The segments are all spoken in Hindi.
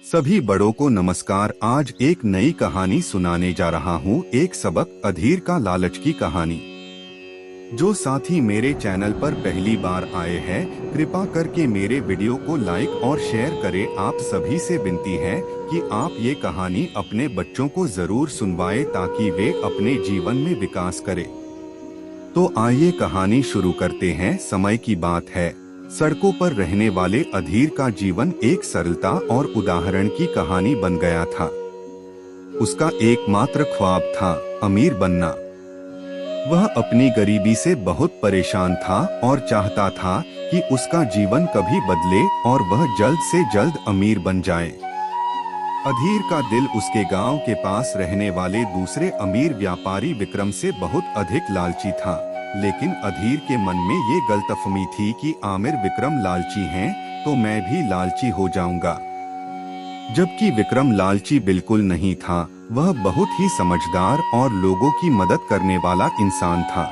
सभी बड़ों को नमस्कार। आज एक नई कहानी सुनाने जा रहा हूँ। एक सबक अधीर का लालच की कहानी। जो साथी मेरे चैनल पर पहली बार आए हैं, कृपा करके मेरे वीडियो को लाइक और शेयर करें। आप सभी से विनती है कि आप ये कहानी अपने बच्चों को जरूर सुनवाएं ताकि वे अपने जीवन में विकास करें। तो आइए कहानी शुरू करते हैं। समय की बात है, सड़कों पर रहने वाले अधीर का जीवन एक सरलता और उदाहरण की कहानी बन गया था। उसका एकमात्र ख्वाब था अमीर बनना। वह अपनी गरीबी से बहुत परेशान था और चाहता था कि उसका जीवन कभी बदले और वह जल्द से जल्द अमीर बन जाए। अधीर का दिल उसके गांव के पास रहने वाले दूसरे अमीर व्यापारी विक्रम से बहुत अधिक लालची था। लेकिन अधीर के मन में ये गलतफहमी थी कि आमिर विक्रम लालची हैं, तो मैं भी लालची हो जाऊंगा। जबकि विक्रम लालची बिल्कुल नहीं था। वह बहुत ही समझदार और लोगों की मदद करने वाला इंसान था।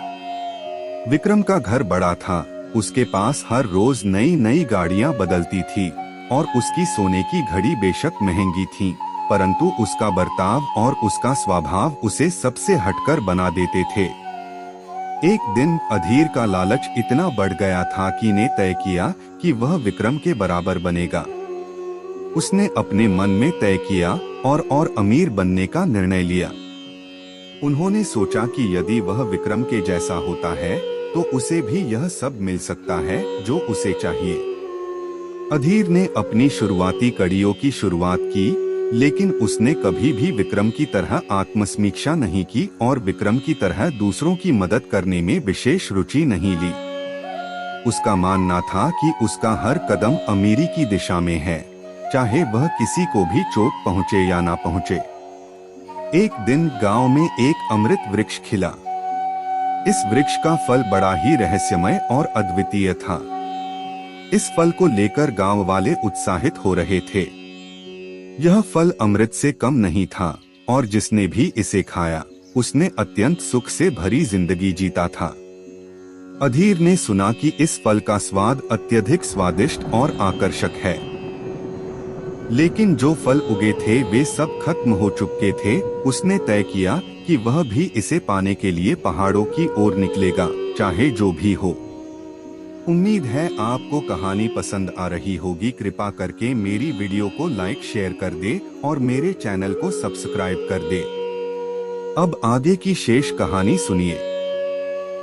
विक्रम का घर बड़ा था। उसके पास हर रोज नई नई गाड़ियां बदलती थी और उसकी सोने की घड़ी बेशक महंगी थी, परंतु उसका बर्ताव और उसका स्वभाव उसे सबसे हटकर बना देते थे। एक दिन अधीर का लालच इतना बढ़ गया था कि ने तय किया कि वह विक्रम के बराबर बनेगा। उसने अपने मन में तय किया और अमीर बनने का निर्णय लिया। उन्होंने सोचा कि यदि वह विक्रम के जैसा होता है तो उसे भी यह सब मिल सकता है जो उसे चाहिए। अधीर ने अपनी शुरुआती कड़ियों की शुरुआत की, लेकिन उसने कभी भी विक्रम की तरह आत्मसमीक्षा नहीं की और विक्रम की तरह दूसरों की मदद करने में विशेष रुचि नहीं ली। उसका मानना था कि उसका हर कदम अमीरी की दिशा में है, चाहे वह किसी को भी चोट पहुंचे या ना पहुंचे। एक दिन गांव में एक अमृत वृक्ष खिला। इस वृक्ष का फल बड़ा ही रहस्यमय और अद्वितीय था। इस फल को लेकर गांव वाले उत्साहित हो रहे थे। यह फल अमृत से कम नहीं था और जिसने भी इसे खाया उसने अत्यंत सुख से भरी जिंदगी जीता था। अधीर ने सुना कि इस फल का स्वाद अत्यधिक स्वादिष्ट और आकर्षक है, लेकिन जो फल उगे थे वे सब खत्म हो चुके थे। उसने तय किया कि वह भी इसे पाने के लिए पहाड़ों की ओर निकलेगा, चाहे जो भी हो। उम्मीद है आपको कहानी पसंद आ रही होगी। कृपा करके मेरी वीडियो को लाइक शेयर कर दे और मेरे चैनल को सब्सक्राइब कर दे। अब आगे की शेष कहानी सुनिए।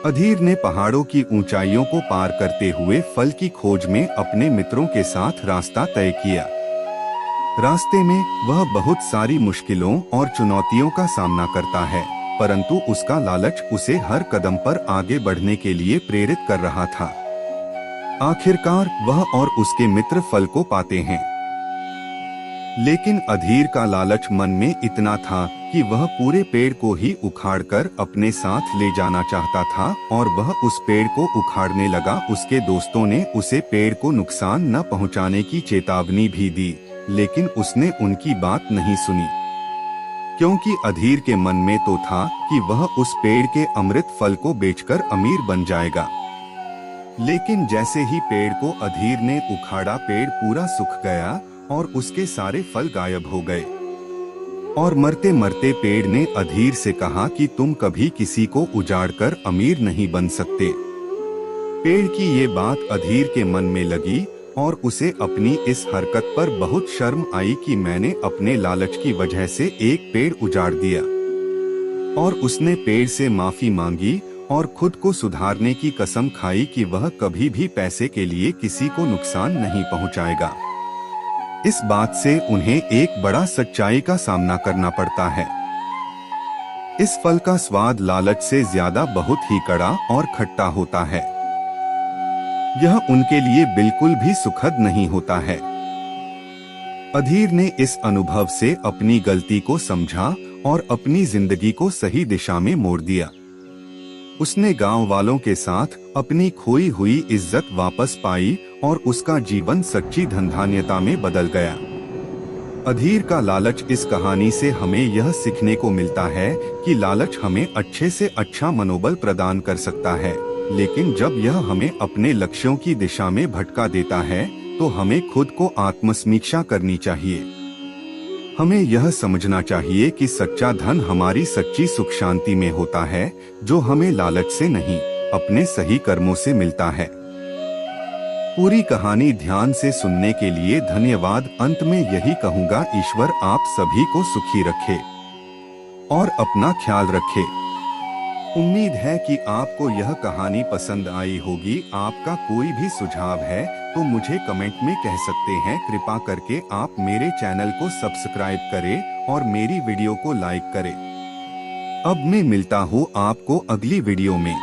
अधीर ने पहाड़ों की ऊंचाइयों को पार करते हुए फल की खोज में अपने मित्रों के साथ रास्ता तय किया। रास्ते में वह बहुत सारी मुश्किलों और चुनौतियों का सामना करता है, परंतु उसका लालच उसे हर कदम पर आगे बढ़ने के लिए प्रेरित कर रहा था। आखिरकार वह और उसके मित्र फल को पाते हैं, लेकिन अधीर का लालच मन में इतना था कि वह पूरे पेड़ को ही उखाड़कर अपने साथ ले जाना चाहता था और वह उस पेड़ को उखाड़ने लगा। उसके दोस्तों ने उसे पेड़ को नुकसान न पहुंचाने की चेतावनी भी दी, लेकिन उसने उनकी बात नहीं सुनी, क्योंकि अधीर के मन में तो था कि वह उस पेड़ के अमृत फल को बेचकर अमीर बन जाएगा। लेकिन जैसे ही पेड़ को अधीर ने उखाड़ा, पेड़ पूरा सूख गया और उसके सारे फल गायब हो गए। और मरते मरते पेड़ ने अधीर से कहा कि तुम कभी किसी को उजाड़कर अमीर नहीं बन सकते। पेड़ की ये बात अधीर के मन में लगी और उसे अपनी इस हरकत पर बहुत शर्म आई कि मैंने अपने लालच की वजह से एक पेड़ उजाड़ दिया। और उसने पेड़ से माफी मांगी और खुद को सुधारने की कसम खाई कि वह कभी भी पैसे के लिए किसी को नुकसान नहीं पहुंचाएगा। इस बात से उन्हें एक बड़ा सच्चाई का सामना करना पड़ता है। इस फल का स्वाद लालच से ज्यादा बहुत ही कड़ा और खट्टा होता है। यह उनके लिए बिल्कुल भी सुखद नहीं होता है। अधीर ने इस अनुभव से अपनी गलती को समझा और अपनी जिंदगी को सही दिशा में मोड़ दिया। उसने गांव वालों के साथ अपनी खोई हुई इज्जत वापस पाई और उसका जीवन सच्ची धनधान्यता में बदल गया। अधीर का लालच। इस कहानी से हमें यह सीखने को मिलता है कि लालच हमें अच्छे से अच्छा मनोबल प्रदान कर सकता है, लेकिन जब यह हमें अपने लक्ष्यों की दिशा में भटका देता है तो हमें खुद को आत्मसमीक्षा करनी चाहिए। हमें यह समझना चाहिए कि सच्चा धन हमारी सच्ची सुख शांति में होता है, जो हमें लालच से नहीं, अपने सही कर्मों से मिलता है। पूरी कहानी ध्यान से सुनने के लिए धन्यवाद। अंत में यही कहूँगा, ईश्वर आप सभी को सुखी रखे और अपना ख्याल रखे। उम्मीद है कि आपको यह कहानी पसंद आई होगी। आपका कोई भी सुझाव है तो मुझे कमेंट में कह सकते हैं। कृपा करके आप मेरे चैनल को सब्सक्राइब करें और मेरी वीडियो को लाइक करें। अब मैं मिलता हूँ आपको अगली वीडियो में।